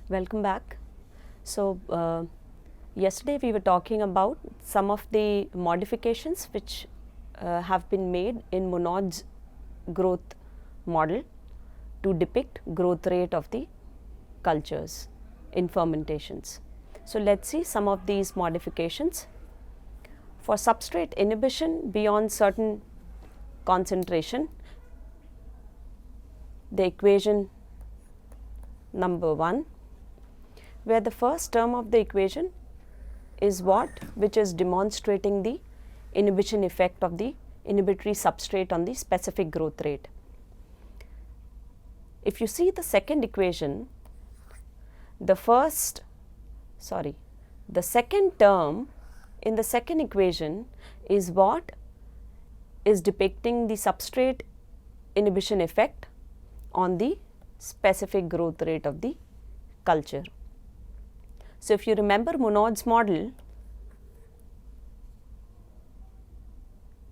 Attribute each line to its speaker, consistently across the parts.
Speaker 1: Welcome back. So, yesterday we were talking about some of the modifications which have been made in Monod's growth model to depict growth rate of the cultures in fermentations. So, let us see some of these modifications. For substrate inhibition beyond certain concentration, the equation number 1, where the first term of the equation is which is demonstrating the inhibition effect of the inhibitory substrate on the specific growth rate. If you see the second equation, the second term in the second equation is what is depicting the substrate inhibition effect on the specific growth rate of the culture. So, if you remember Monod's model,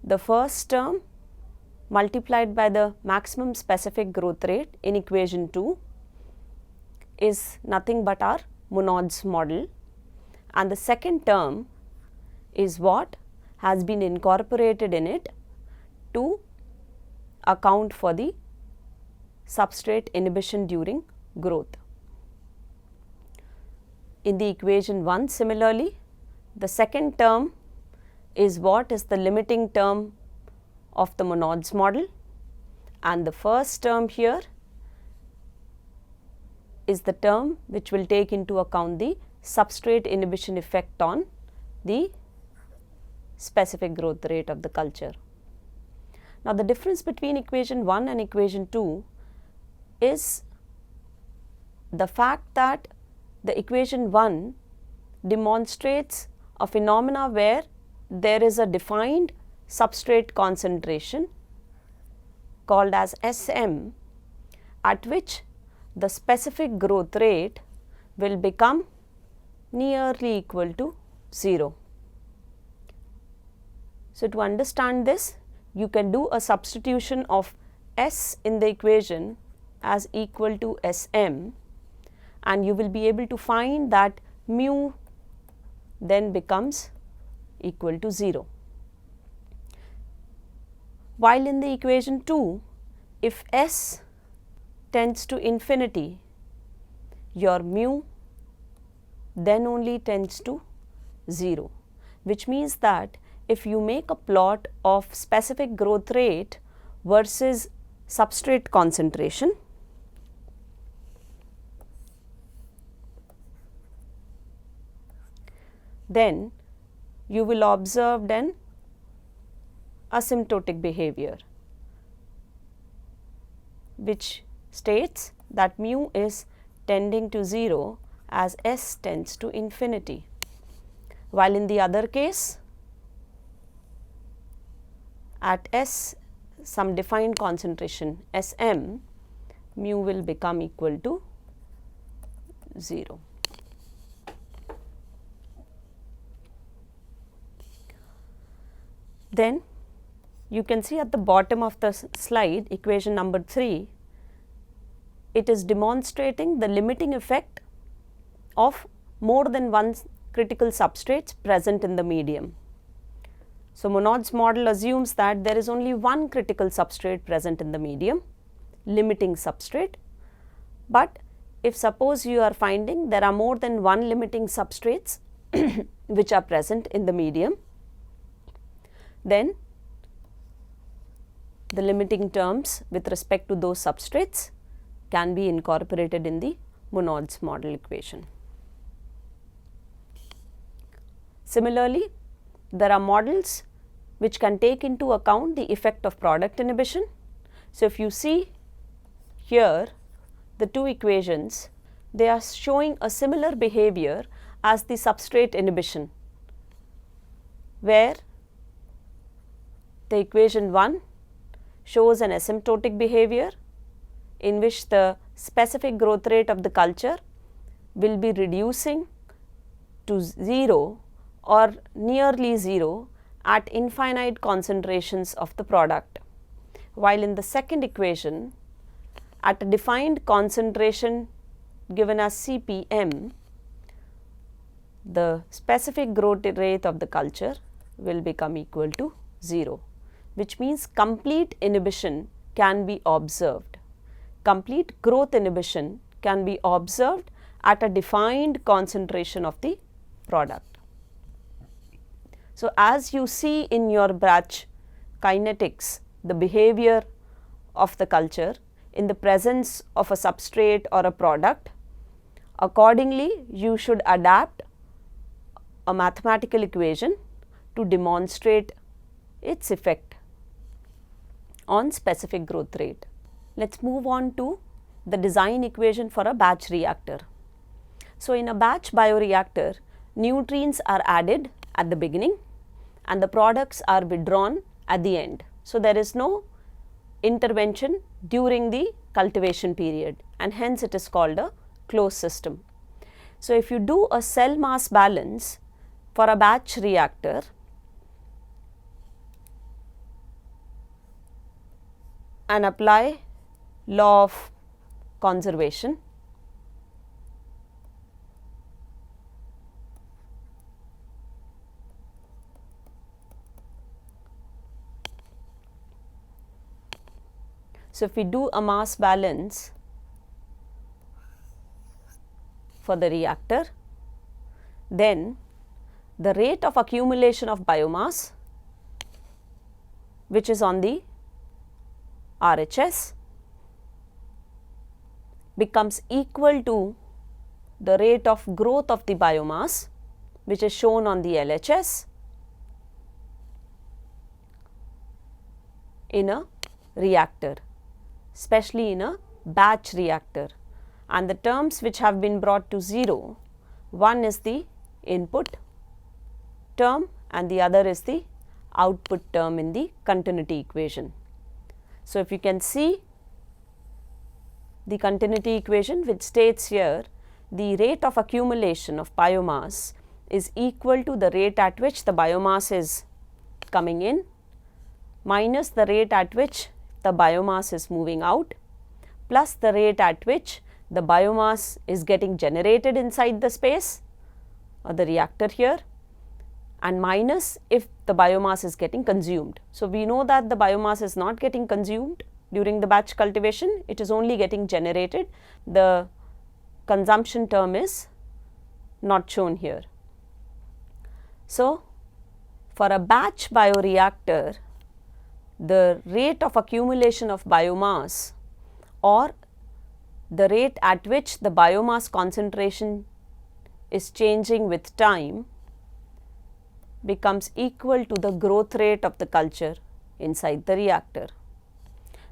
Speaker 1: the first term multiplied by the maximum specific growth rate in equation 2 is nothing but our Monod's model, and the second term is what has been incorporated in it to account for the substrate inhibition during growth. In the equation 1, similarly, the second term is what is the limiting term of the Monod's model, and the first term here is the term which will take into account the substrate inhibition effect on the specific growth rate of the culture. Now, the difference between equation 1 and equation 2 is the fact that the equation 1 demonstrates a phenomena where there is a defined substrate concentration called as SM, at which the specific growth rate will become nearly equal to 0. So, to understand this, you can do a substitution of S in the equation as equal to Sm, and you will be able to find that mu then becomes equal to 0. While in the equation 2, if S tends to infinity, your mu then only tends to 0, which means that if you make a plot of specific growth rate versus substrate concentration, then you will observe an asymptotic behavior, which states that mu is tending to 0 as S tends to infinity, while in the other case at S some defined concentration Sm, mu will become equal to 0. Then you can see at the bottom of the slide, equation number 3, it is demonstrating the limiting effect of more than one critical substrates present in the medium. So, Monod's model assumes that there is only one critical substrate present in the medium, limiting substrate, but if suppose you are finding there are more than one limiting substrates which are present in the medium, then the limiting terms with respect to those substrates can be incorporated in the Monod's model equation. Similarly, there are models which can take into account the effect of product inhibition. So, if you see here the two equations, they are showing a similar behavior as the substrate inhibition, where the equation 1 shows an asymptotic behavior in which the specific growth rate of the culture will be reducing to 0 or nearly 0 at infinite concentrations of the product, while in the second equation at a defined concentration given as CPM, the specific growth rate of the culture will become equal to 0, which means complete inhibition can be observed. Complete growth inhibition can be observed at a defined concentration of the product. So, as you see in your batch kinetics, the behavior of the culture in the presence of a substrate or a product, accordingly you should adapt a mathematical equation to demonstrate its effect on specific growth rate. Let us move on to the design equation for a batch reactor. So, in a batch bioreactor, nutrients are added at the beginning and the products are withdrawn at the end. So, there is no intervention during the cultivation period, and hence it is called a closed system. So, if you do a cell mass balance for a batch reactor, and apply law of conservation, so if we do a mass balance for the reactor, then the rate of accumulation of biomass, which is on the RHS, becomes equal to the rate of growth of the biomass, which is shown on the LHS, in a reactor, especially in a batch reactor. And the terms which have been brought to 0, one is the input term and the other is the output term in the continuity equation. So, if you can see the continuity equation, which states here the rate of accumulation of biomass is equal to the rate at which the biomass is coming in minus the rate at which the biomass is moving out plus the rate at which the biomass is getting generated inside the space or the reactor here, and minus if the biomass is getting consumed. So, we know that the biomass is not getting consumed during the batch cultivation, it is only getting generated. The consumption term is not shown here. So, for a batch bioreactor, the rate of accumulation of biomass or the rate at which the biomass concentration is changing with time becomes equal to the growth rate of the culture inside the reactor.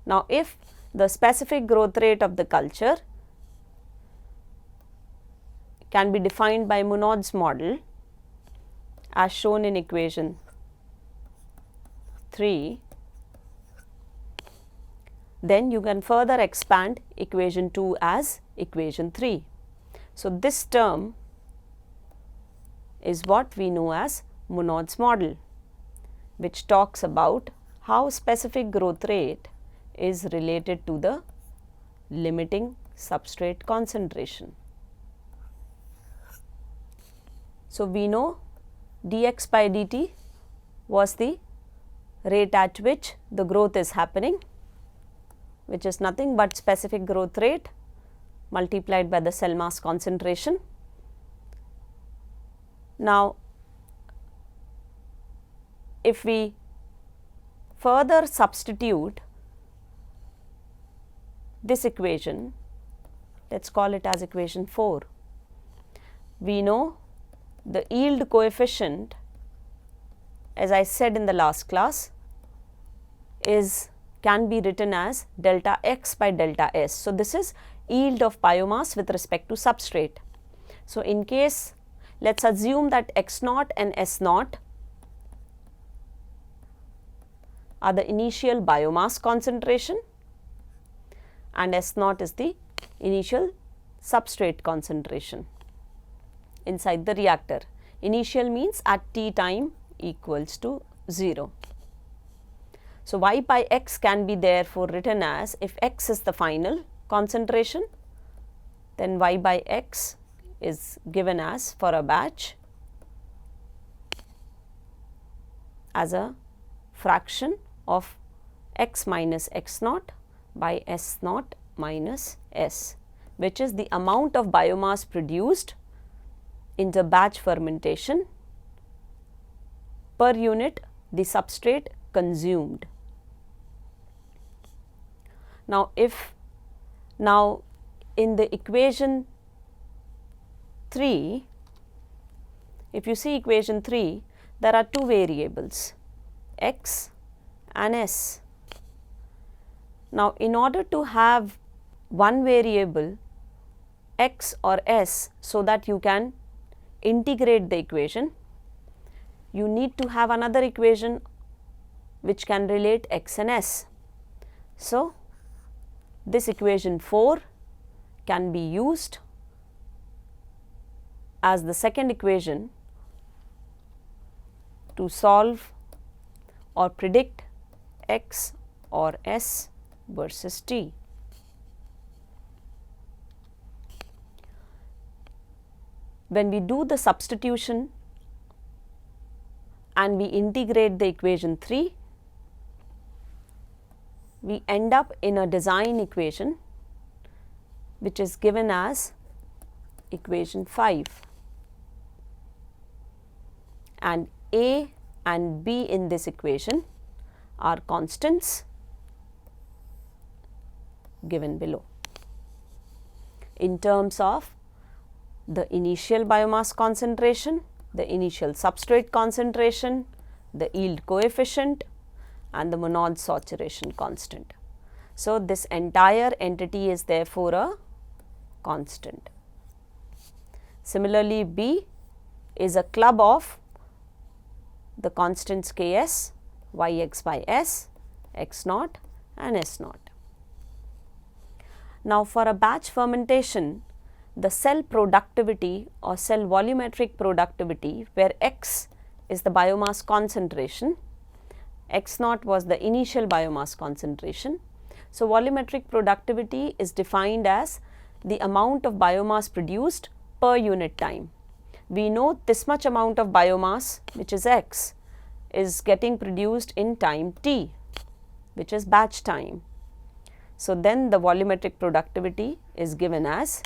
Speaker 1: Now, if the specific growth rate of the culture can be defined by Monod's model as shown in equation 3, then you can further expand equation 2 as equation 3. So, this term is what we know as Monod's model, which talks about how specific growth rate is related to the limiting substrate concentration. So, we know dx by dt was the rate at which the growth is happening, which is nothing but specific growth rate multiplied by the cell mass concentration. Now, if we further substitute this equation, let us call it as equation 4, we know the yield coefficient, as I said in the last class, can be written as delta x by delta s. So, this is yield of biomass with respect to substrate. So, in case let us assume that x naught and s naught are the initial biomass concentration and S naught is the initial substrate concentration inside the reactor. Initial means at t time equals to 0. So, y by x can be therefore written as, if x is the final concentration then y by x is given as, for a batch, as a fraction of x minus x naught by s naught minus s, which is the amount of biomass produced in the batch fermentation per unit the substrate consumed. Now, in the equation 3, if you see equation 3, there are two variables, x and s. Now, in order to have one variable x or s so that you can integrate the equation, you need to have another equation which can relate x and s. So, this equation 4 can be used as the second equation to solve or predict x or s versus t. When we do the substitution and we integrate the equation 3, we end up in a design equation which is given as equation 5, and a and b in this equation are constants given below in terms of the initial biomass concentration, the initial substrate concentration, the yield coefficient, and the monod saturation constant. So, this entire entity is therefore a constant. Similarly, B is a club of the constants Ks, Yx by S, x naught and s naught. Now, for a batch fermentation, the cell productivity or cell volumetric productivity, where x is the biomass concentration, x naught was the initial biomass concentration. So, volumetric productivity is defined as the amount of biomass produced per unit time. We know this much amount of biomass, which is x, is getting produced in time t, which is batch time. So, then the volumetric productivity is given as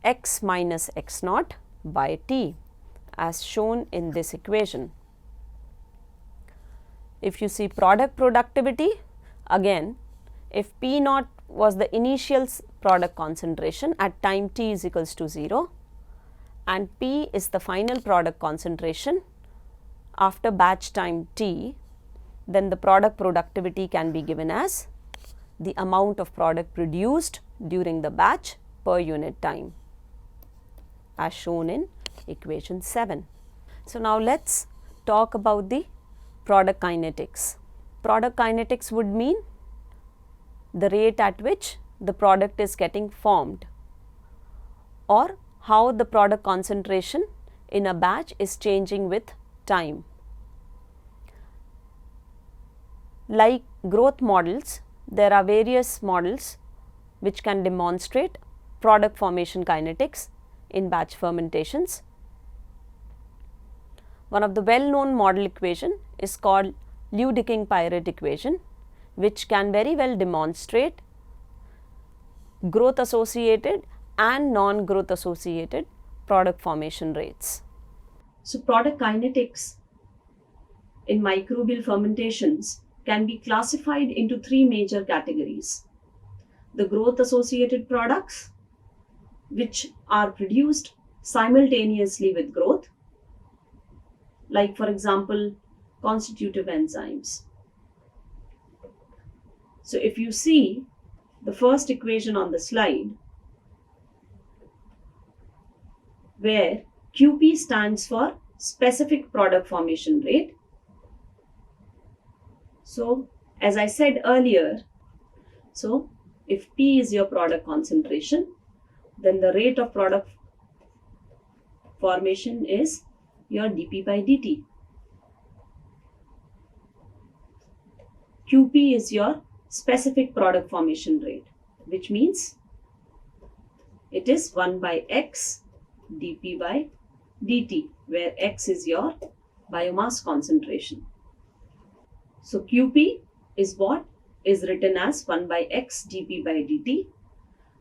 Speaker 1: x minus x naught by t, as shown in this equation. If you see product productivity, again, if P naught was the initial product concentration at time t is equals to 0, and P is the final product concentration after batch time t, then the product productivity can be given as the amount of product produced during the batch per unit time, as shown in equation 7. So, now let us talk about the product kinetics. Product kinetics would mean the rate at which the product is getting formed, or how the product concentration in a batch is changing with time. Like growth models, there are various models which can demonstrate product formation kinetics in batch fermentations. One of the well-known model equation is called Liu-Diking-Pirate equation, which can very well demonstrate growth associated and non-growth associated product formation rates. So, product kinetics in microbial fermentations can be classified into three major categories: the growth associated products, which are produced simultaneously with growth, like for example constitutive enzymes. So, if you see the first equation on the slide, where QP stands for specific product formation rate. So, as I said earlier, so if P is your product concentration, then the rate of product formation is your dP by dt. QP is your specific product formation rate, which means it is 1 by x dp by dt, where x is your biomass concentration. So Qp is what is written as 1 by x dp by dt.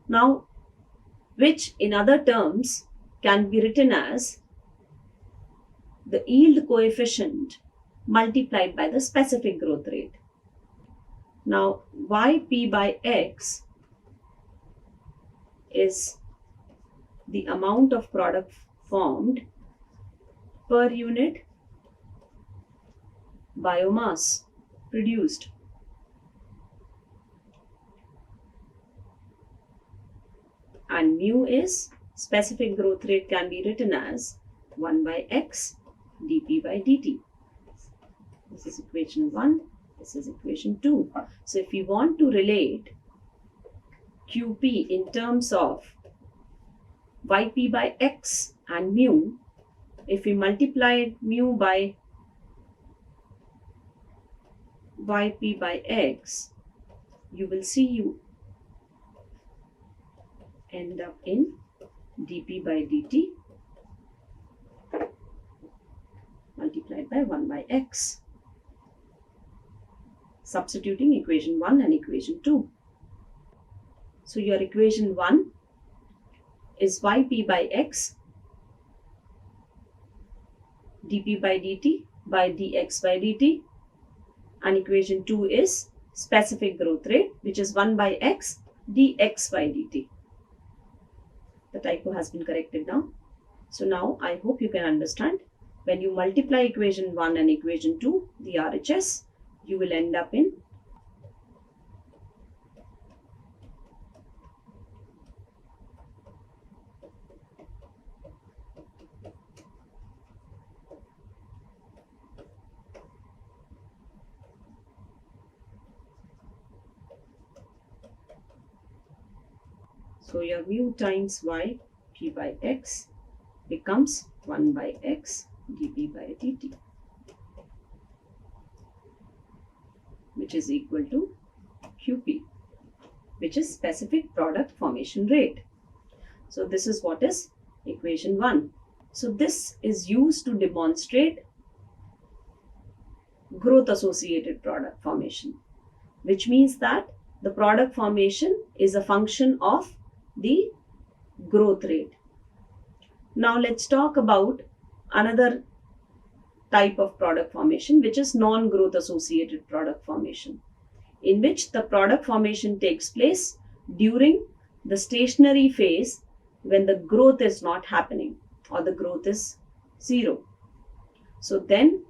Speaker 1: Now, which in other terms can be written as the yield coefficient multiplied by the specific growth rate. Now, Yp by x is the amount of product formed per unit biomass produced. And mu is specific growth rate, can be written as 1 by x dp by dt. This is equation 1, this is equation 2. So if we want to relate Qp in terms of Yp by x and mu, if we multiply mu by Yp by x, you will see you end up in dp by dt multiplied by 1 by x, substituting equation 1 and equation 2. So your equation 1 is Yp by x dp by dt by dx by dt, and equation 2 is specific growth rate, which is 1 by x dx by dt. The typo has been corrected now. So now I hope you can understand, when you multiply equation 1 and equation 2, the RHS, you will end up in so your mu times y p by x becomes 1 by x dp by dt, which is equal to Qp, which is specific product formation rate. So this is what is equation 1. So this is used to demonstrate growth associated product formation, which means that the product formation is a function of the growth rate. Now let's talk about another type of product formation, which is non-growth associated product formation, in which the product formation takes place during the stationary phase when the growth is not happening or the growth is 0. So then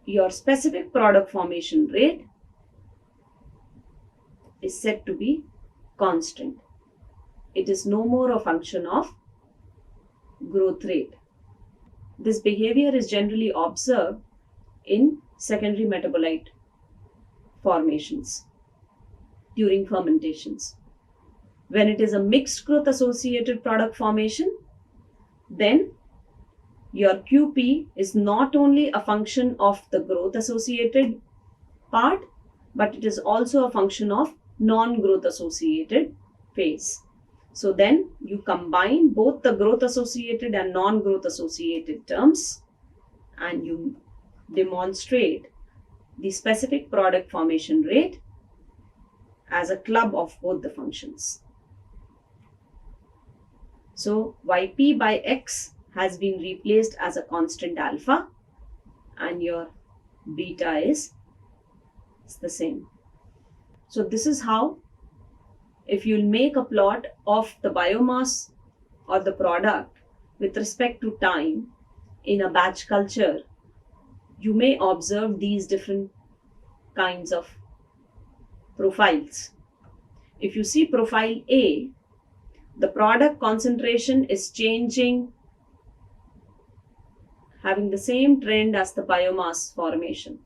Speaker 1: your specific product formation rate is said to be constant. It is no more a function of growth rate. This behavior is generally observed in secondary metabolite formations during fermentations. When it is a mixed growth associated product formation, then your Qp is not only a function of the growth associated part, but it is also a function of non-growth associated phase. So then you combine both the growth associated and non-growth associated terms and you demonstrate the specific product formation rate as a club of both the functions. So Yp by x has been replaced as a constant alpha and your beta is the same. So this is how, if you'll make a plot of the biomass or the product with respect to time in a batch culture, you may observe these different kinds of profiles. If you see profile A, the product concentration is changing, having the same trend as the biomass formation.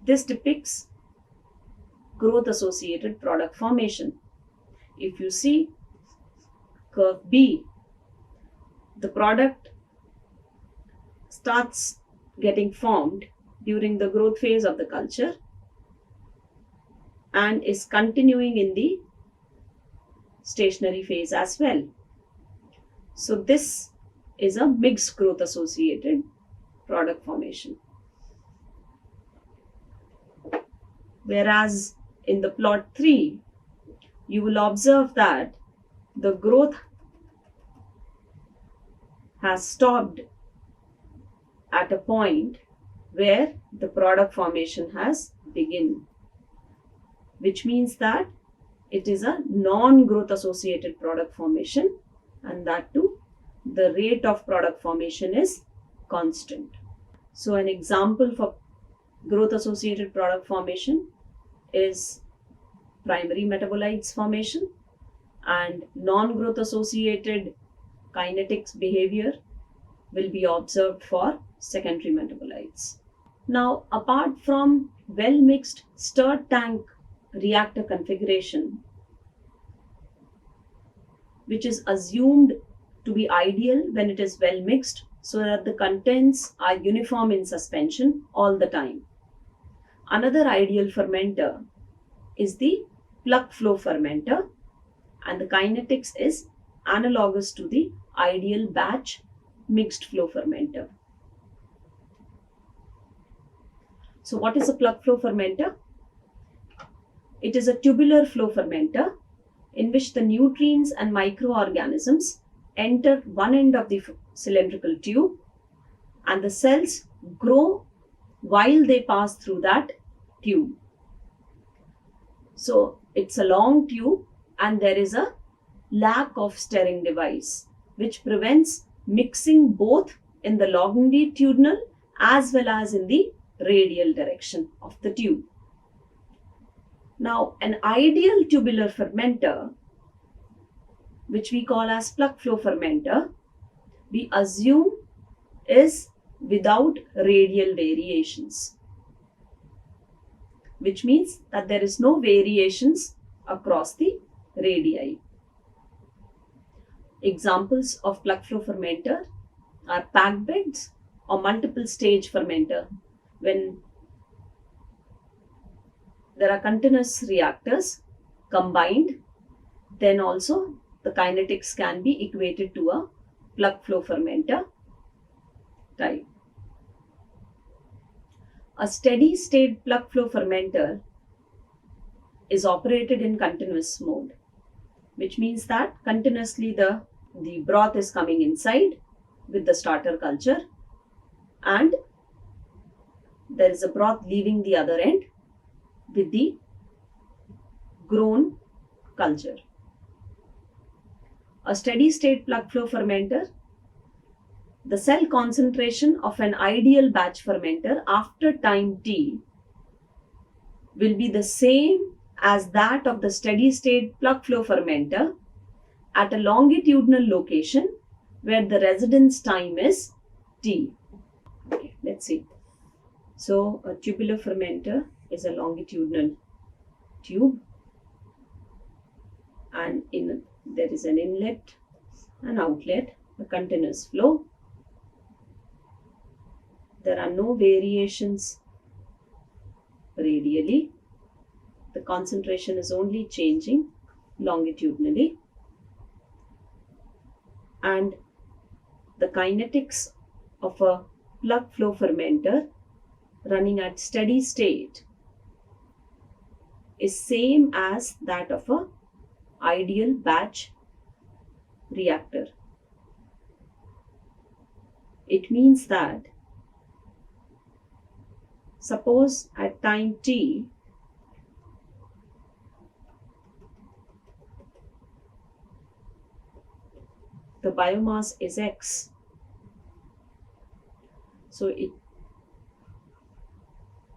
Speaker 1: This depicts growth associated product formation. If you see curve B, the product starts getting formed during the growth phase of the culture and is continuing in the
Speaker 2: stationary phase as well. So this is a mixed growth associated product formation. Whereas in the plot 3, you will observe that the growth has stopped at a point where the product formation has begun, which means that it is a non-growth associated product formation, and that too the rate of product formation is constant. So an example for growth associated product formation is primary metabolites formation, and non-growth associated kinetics behavior will be observed for secondary metabolites. Now, apart from well mixed stirred tank reactor configuration, which is assumed to be ideal when it is well mixed so that the contents are uniform in suspension all the time. Another ideal fermenter is the plug flow fermenter, and the kinetics is analogous to the ideal batch mixed flow fermenter. So what is a plug flow fermenter? It is a tubular flow fermenter in which the nutrients and microorganisms enter one end of the cylindrical tube, and the cells grow while they pass through that tube. So it's a long tube, and there is a lack of stirring device which prevents mixing both in the longitudinal as well as in the radial direction of the tube. Now, an ideal tubular fermenter, which we call as plug flow fermenter, we assume is without radial variations, which means that there is no variations across the radii. Examples of plug flow fermenter are packed beds or multiple stage fermenter, when there are continuous reactors combined, then also the kinetics can be equated to a plug flow fermenter type. A steady state plug flow fermenter is operated in continuous mode, which means that continuously the broth is coming inside with the starter culture, and there is a broth leaving the other end with the grown culture. A steady state plug flow fermenter, the cell concentration of an ideal batch fermenter after time t will be the same as that of the steady state plug flow fermenter at a longitudinal location where the residence time is t. Okay, let's see. So a tubular fermenter is a longitudinal tube, and there is an inlet and outlet, a continuous flow. There are no variations radially. The concentration is only changing longitudinally, and the kinetics of a plug flow fermenter running at steady state is same as that of a ideal batch reactor. It means that suppose at time t the biomass is X, so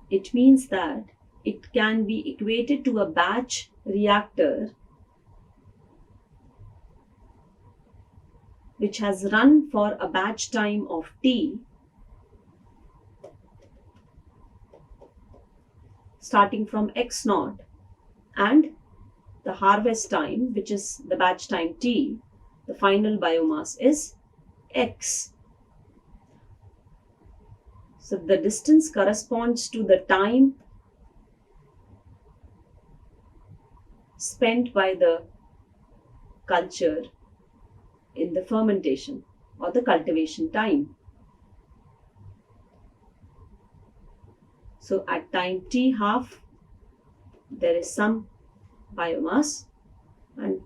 Speaker 2: it means that it can be equated to a batch reactor which has run for a batch time of t starting from x0, and the harvest time, which is the batch time t, the final biomass is x. So the distance corresponds to the time spent by the culture in the fermentation or the cultivation time. So at time t half, there is some biomass, and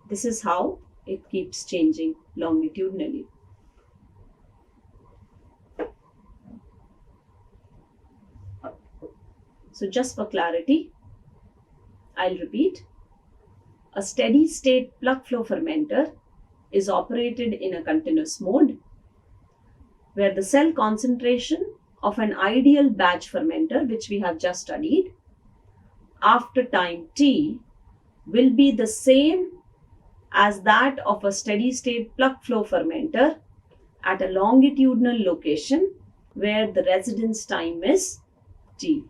Speaker 2: this is how it keeps changing longitudinally. So just for clarity, I'll repeat. A steady state plug flow fermenter is operated in a continuous mode where the cell concentration of an ideal batch fermenter, which we have just studied, after time t will be the same as that of a steady state plug flow fermenter at a longitudinal location where the residence time is t.